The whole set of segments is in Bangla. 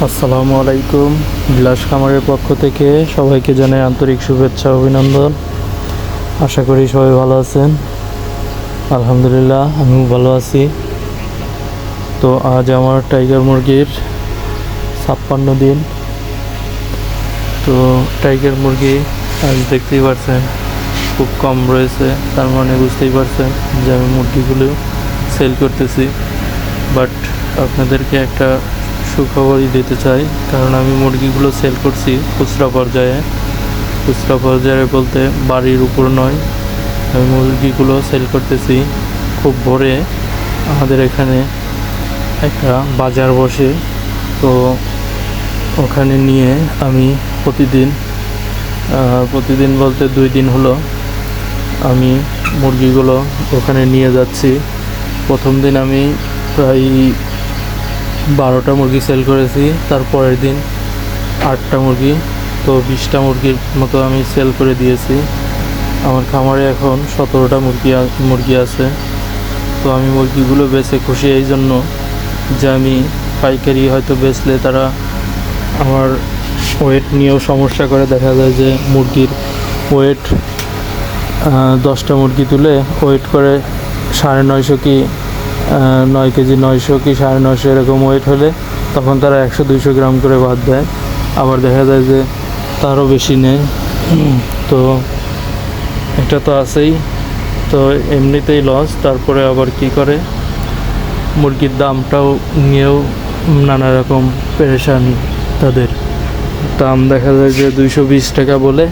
আসসালামু আলাইকুম। বিলাস খামারের পক্ষ থেকে সবাইকে জানাই আন্তরিক শুভেচ্ছা অভিনন্দন। আশা করি সবাই ভালো আছেন। আলহামদুলিল্লাহ আমিও ভালো আছি। তো আজ আমার টাইগার মুরগির 56 দিন। তো টাইগার মুরগি আজ দেখতেই পারছেন খুব কম রয়েছে, তার মানে বুঝতেই পারছেন যে আমি মুরগিগুলো সেল করতেছি। বাট আপনাদেরকে একটা সুখবরই দিতে চাই, কারণ আমি মুরগিগুলো সেল করছি খুচরা পর্যায়ে বলতে বাড়ির উপর নয়। আমি মুরগিগুলো সেল করতেছি খুব ভোরে। আমাদের এখানে একটা বাজার বসে, তো ওখানে নিয়ে আমি প্রতিদিন বলতে 2 দিন হলো আমি মুরগিগুলো ওখানে নিয়ে যাচ্ছি। প্রথম দিন আমি প্রায় 12টা মুরগি সেল করেছি, তারপরের দিন 8টা মুরগি, তো 20টা মুরগির মতো আমি সেল করে দিয়েছি। আমার খামারে এখন 17টা মুরগি আছে। তো আমি মুরগিগুলো বেচে খুশি এই জন্য যে আমি পাইকারি হয়তো বেচলে তারা আমার ওয়েট নিয়েও সমস্যা করে। দেখা যায় যে মুরগির ওয়েট 10টা মুরগি তুলে ওয়েট করে 950 কি 9 কেজি 900 কি 950 এরকম ওয়েট হলে তখন তারা 100-200 গ্রাম করে বাদ দেয়। আবার দেখা যায় যে তারও বেশি নেয়। তো এটা তো আছেই, তো এমনিতেই লস। তারপরে আবার কি করে, মুরগির দামটাও নিয়েও নানা রকম পেরেশানি। তাদের দাম দেখা যায় যে 220 টাকা বলে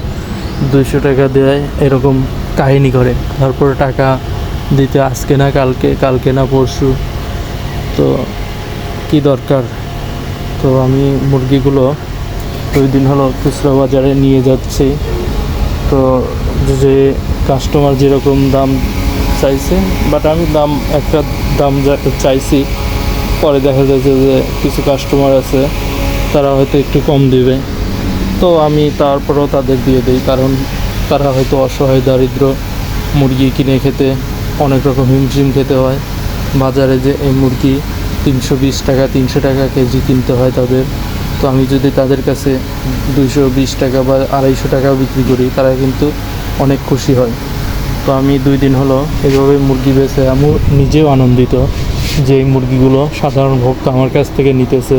200 টাকা দেয়, এরকম কাহিনী করে। তারপরে টাকা দিতে আজকে না কালকে না পরশু। তো কি দরকার? তো আমি মুরগিগুলো 2 দিন হলো খুচরা বাজারে নিয়ে যাচ্ছি। তো যে কাস্টমার যেরকম দাম চাইছে, বাট আমি একটা দাম চাইছি। পরে দেখা যাচ্ছে যে কিছু কাস্টমার আছে তারা হয়তো একটু কম দিবে, তো আমি তারপরেও তাদের দিয়ে দিই, কারণ তারা হয়তো অসহায় দারিদ্র, মুরগি কিনে খেতে অনেক রকম হিমশিম খেতে হয়। বাজারে যে এই মুরগি 320 টাকা 300 টাকা কেজি কিনতে হয় তাদের। তো আমি যদি তাদের কাছে 220 টাকা বা 250 টাকা বিক্রি করি, তারা কিন্তু অনেক খুশি হয়। তো আমি 2 দিন হলো এভাবে মুরগি বেচে আমি নিজেও আনন্দিত যে এই মুরগিগুলো সাধারণ ভক্ত আমার কাছ থেকে নিতেছে।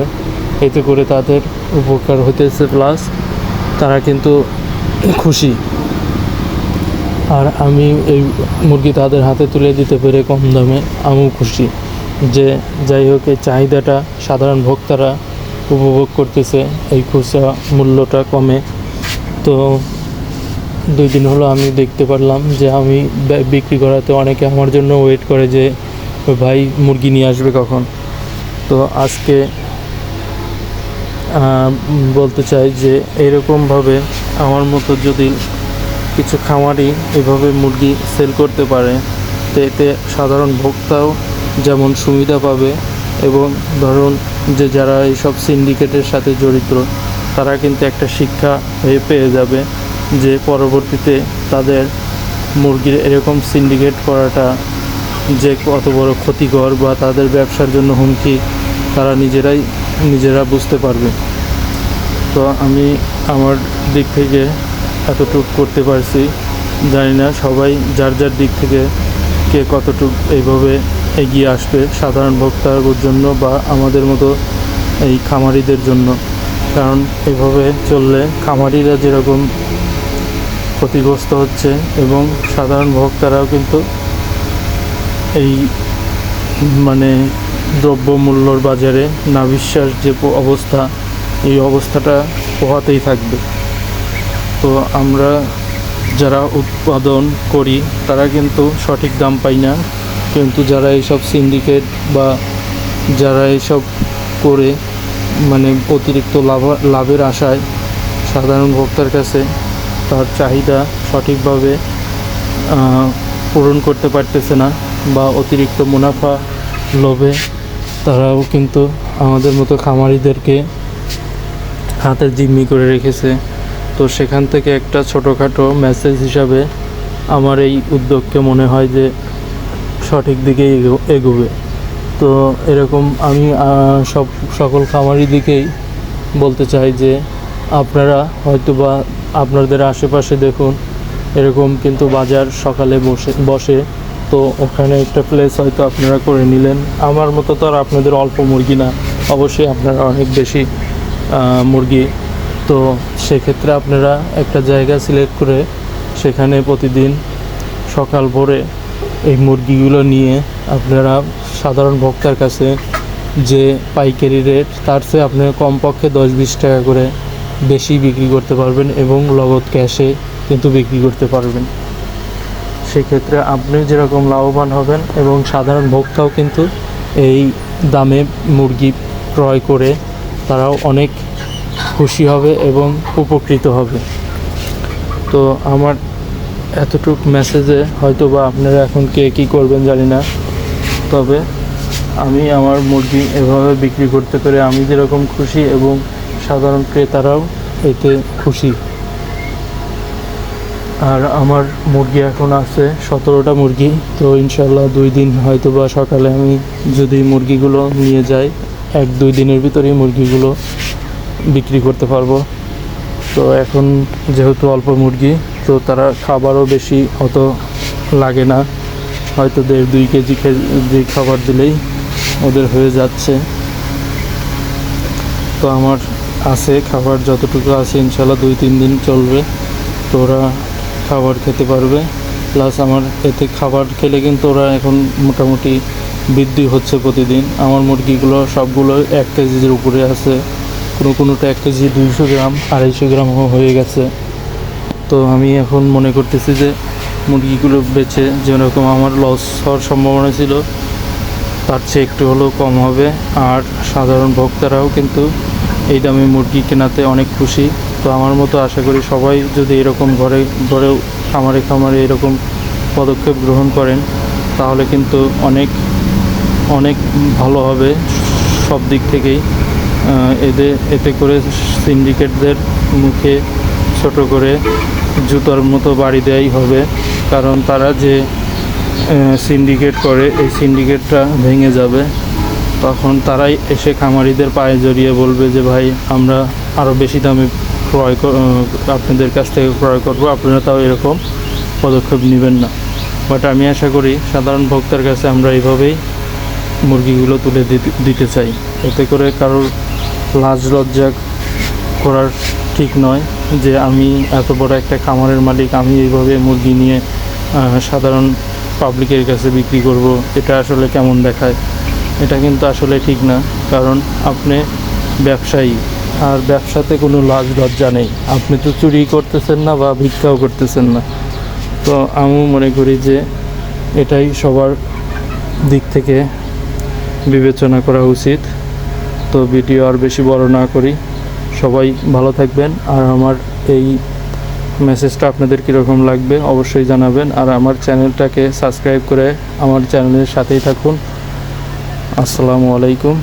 এতে করে তাদের উপকার হতেছে, প্লাস তারা কিন্তু খুশি। আর আমি এই মুরগি তাদের হাতে তুলে দিতে পেরে কম দামে আমিও খুশি যে যাই হোক এই চাহিদাটা সাধারণ ভোক্তারা উপভোগ করতেছে, এই খুচরা মূল্যটা কমে। তো 2 দিন হলো আমি দেখতে পারলাম যে আমি বিক্রি করাতে অনেকে আমার জন্য ওয়েট করে যে ভাই মুরগি নিয়ে আসবে কখন। তো আজকে বলতে চাই যে এরকমভাবে আমার মতো যদি কিছু খামারি এভাবে মুরগি সেল করতে পারে, তো এতে সাধারণ ভোক্তাও যেমন সুবিধা পাবে, এবং ধরুন যে যারা এইসব সিন্ডিকেটের সাথে জড়িত তারা কিন্তু একটা শিক্ষা পেয়ে যাবে যে পরবর্তীতে তাদের মুরগির এরকম সিন্ডিকেট করাটা যে কত বড় ক্ষতিকর বা তাদের ব্যবসার জন্য হুমকি, তারা নিজেরা বুঝতে পারবে। তো আমি আমার দিক থেকে এতটুকু করতে পারছি। জানি না সবাই যার দিক থেকে কে কতটুকু এইভাবে এগিয়ে আসবে সাধারণ ভোক্তার জন্য বা আমাদের মতো এই খামারিদের জন্য। কারণ এভাবে চললে খামারিরা যেরকম ক্ষতিগ্রস্ত হচ্ছে, এবং সাধারণ ভোক্তারাও কিন্তু এই দ্রব্যমূল্যর বাজারে নাভিশ্বাস যে অবস্থা, এই অবস্থাটা পোহাতেই থাকবে। তো আমরা যারা উৎপাদন করি তারা কিন্তু সঠিক দাম পাই না, কিন্তু যারা এইসব সিন্ডিকেট বা যারা এইসব করে অতিরিক্ত লাভের আশায় সাধারণ ভোক্তার কাছে তার চাহিদা সঠিকভাবে পূরণ করতে পারতেছে না, বা অতিরিক্ত মুনাফা লোভে তারাও কিন্তু আমাদের মতো খামারিদেরকে হাতের জিম্মি করে রেখেছে। তো সেখান থেকে একটা ছোটোখাটো মেসেজ হিসাবে আমার এই উদ্যোগকে মনে হয় যে সঠিক দিকে এগোবে। তো এরকম আমি সকল খামারি দিকেই বলতে চাই যে আপনারা হয়তোবা আপনাদের আশেপাশে দেখুন এরকম কিন্তু বাজার সকালে বসে তো ওখানে একটা প্লেস হয়তো আপনারা করে নিলেন। আমার মতো তো আর আপনাদের অল্প মুরগি না, অবশ্যই আপনারা অনেক বেশি মুরগি। তো সেক্ষেত্রে আপনারা একটা জায়গা সিলেক্ট করে সেখানে প্রতিদিন সকাল ভোরে এই মুরগিগুলো নিয়ে আপনারা সাধারণ ভোক্তার কাছে যে পাইকারি রেট তার চেয়ে আপনি কমপক্ষে 10-20 টাকা করে বেশি বিক্রি করতে পারবেন এবং নগদ ক্যাশে কিন্তু বিক্রি করতে পারবেন। সেক্ষেত্রে আপনি যেরকম লাভবান হবেন এবং সাধারণ ভোক্তাও কিন্তু এই দামে মুরগি ক্রয় করে তারাও অনেক খুশি হবে এবং উপকৃত হবে। তো আমার এতটুক মেসেজে হয়তো বা আপনারা এখন কে কী করবেন জানি না, তবে আমি আমার মুরগি এভাবে বিক্রি করতে পেরে আমি যেরকম খুশি এবং সাধারণ ক্রেতারাও এতে খুশি। আর আমার মুরগি এখন আছে 17টা মুরগি। তো ইনশাল্লাহ 2 দিন হয়তো বা সকালে আমি যদি মুরগিগুলো নিয়ে যাই 1-2 দিনের ভিতরেই মুরগিগুলো বিক্রি করতে পারবো। তো এখন যেহেতু অল্প মুরগি তো তারা খাবারও বেশি অত লাগে না, হয়তো 1.5-2 কেজি খাবার দিলেই ওদের হয়ে যাচ্ছে। তো আমার আছে খাবার যতটুকু আছে ইনশাল্লাহ 2-3 দিন চলবে, তো ওরা খাবার খেতে পারবে। প্লাস আমার এতে খাবার খেলে কিন্তু ওরা এখন মোটামুটি বৃদ্ধি হচ্ছে প্রতিদিন। আমার মুরগিগুলো সবগুলো 1 কেজির উপরে আছে, কোনোটা 1 কেজি 200 গ্রাম 250 গ্রামও হয়ে গেছে। তো আমি এখন মনে করতেছি যে মুরগিগুলো বেচে যেরকম আমার লস হওয়ার সম্ভাবনা ছিল তার চেয়ে একটু হলেও কম হবে। আর সাধারণ ভোক্তারাও কিন্তু এই দামে মুরগি কেনাতে অনেক খুশি। তো আমার মতো আশা করি সবাই যদি এরকম ঘরেও খামারে এরকম পদক্ষেপ গ্রহণ করেন তাহলে কিন্তু অনেক ভালো হবে সব দিক থেকেই। এতে করে সিন্ডিকেটদের মুখে ছোট করে জুতোর মতো বাড়ি দেওয়াই হবে, কারণ তারা যে সিন্ডিকেট করে এই সিন্ডিকেটটা ভেঙে যাবে। তখন তারাই এসে খামারিদের পায়ে জড়িয়ে বলবে যে ভাই আমরা আরও বেশি দামে আপনাদের কাছ থেকে ক্রয় করবো, আপনারা তাও এরকম পদক্ষেপ নেবেন না। বাট আমি আশা করি সাধারণ ভোক্তার কাছে আমরা এইভাবেই মুরগিগুলো তুলে দিতে চাই। এতে করে কারোর লাজ লজ্জা করার ঠিক নয় যে আমি এত বড় একটা খামারের মালিক, আমি এইভাবে মুরগি নিয়ে সাধারণ পাবলিকের কাছে বিক্রি করব, এটা আসলে কেমন দেখায়। এটা কিন্তু আসলে ঠিক না, কারণ আপনি ব্যবসায়ী আর ব্যবসাতে কোনো লাজ লজ্জা নেই। আপনি তো চুরি করতেছেন না বা ভিক্ষাও করতেছেন না। তো আমি মনে করি যে এটাই সবার দিক থেকে বিবেচনা করা উচিত। তো ভিডিও আর বেশি বড় না করি, সবাই ভালো থাকবেন। আর আমার এই মেসেজটা আপনাদের কীরকম লাগবে অবশ্যই জানাবেন। আর আমার চ্যানেলটাকে সাবস্ক্রাইব করে আমার চ্যানেলের সাথেই থাকুন। আসসালামু আলাইকুম।